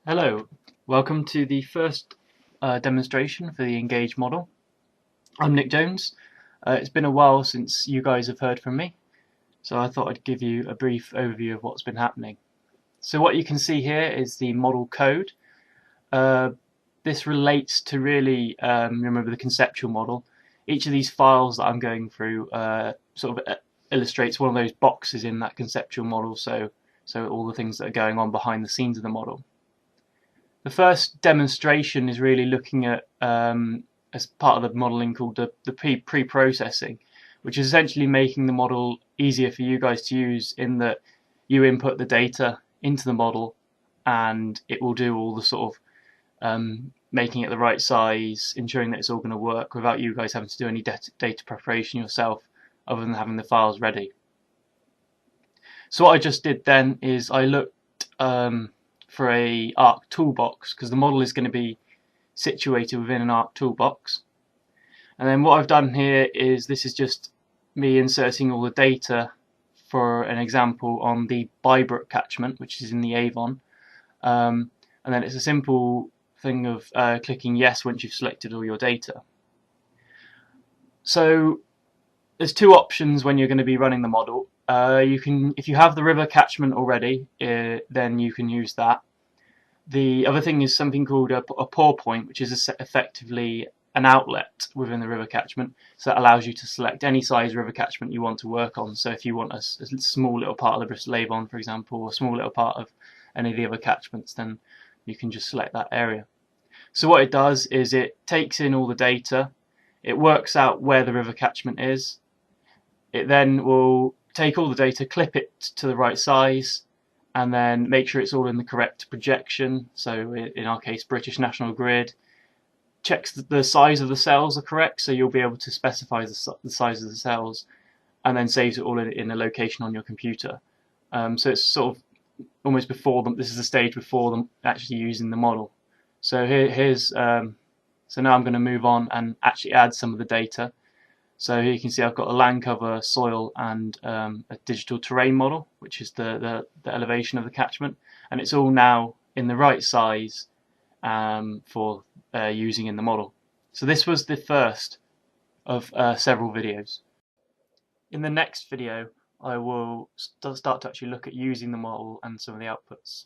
Hello, welcome to the first demonstration for the Engage model. I'm Nick Jones. It's been a while since you guys have heard from me, so I thought I'd give you a brief overview of what's been happening. So what you can see here is the model code. This relates to really remember the conceptual model. Each of these files that I'm going through sort of illustrates one of those boxes in that conceptual model, so all the things that are going on behind the scenes of the model. The first demonstration is really looking at, as part of the modeling called the pre-processing, which is essentially making the model easier for you guys to use in that you input the data into the model and it will do all the sort of making it the right size, ensuring that it's all going to work without you guys having to do any data preparation yourself other than having the files ready. So what I just did then is I looked for a ARC toolbox, because the model is going to be situated within an ARC toolbox. And then what I've done here is this is just me inserting all the data for an example on the Bybrook catchment, which is in the Avon. And then it's a simple thing of clicking yes once you've selected all your data. So there's two options when you're going to be running the model. If you have the river catchment already, then you can use that. The other thing is something called a pour point, which is effectively an outlet within the river catchment. So that allows you to select any size river catchment you want to work on. So if you want a small little part of the Bristol Avon, for example, or a small little part of any of the other catchments, then you can just select that area. So what it does is it takes in all the data, it works out where the river catchment is, it then will take all the data, clip it to the right size, and then make sure it's all in the correct projection. So in our case, British National Grid. Checks that the size of the cells are correct, so you'll be able to specify the size of the cells, and then saves it all in a location on your computer. So it's sort of almost before them. This is the stage before them actually using the model. So so now I'm going to move on and actually add some of the data. So here you can see I've got a land cover, soil, and a digital terrain model, which is the elevation of the catchment, and it's all now in the right size for using in the model. So this was the first of several videos. In the next video, I will start to actually look at using the model and some of the outputs.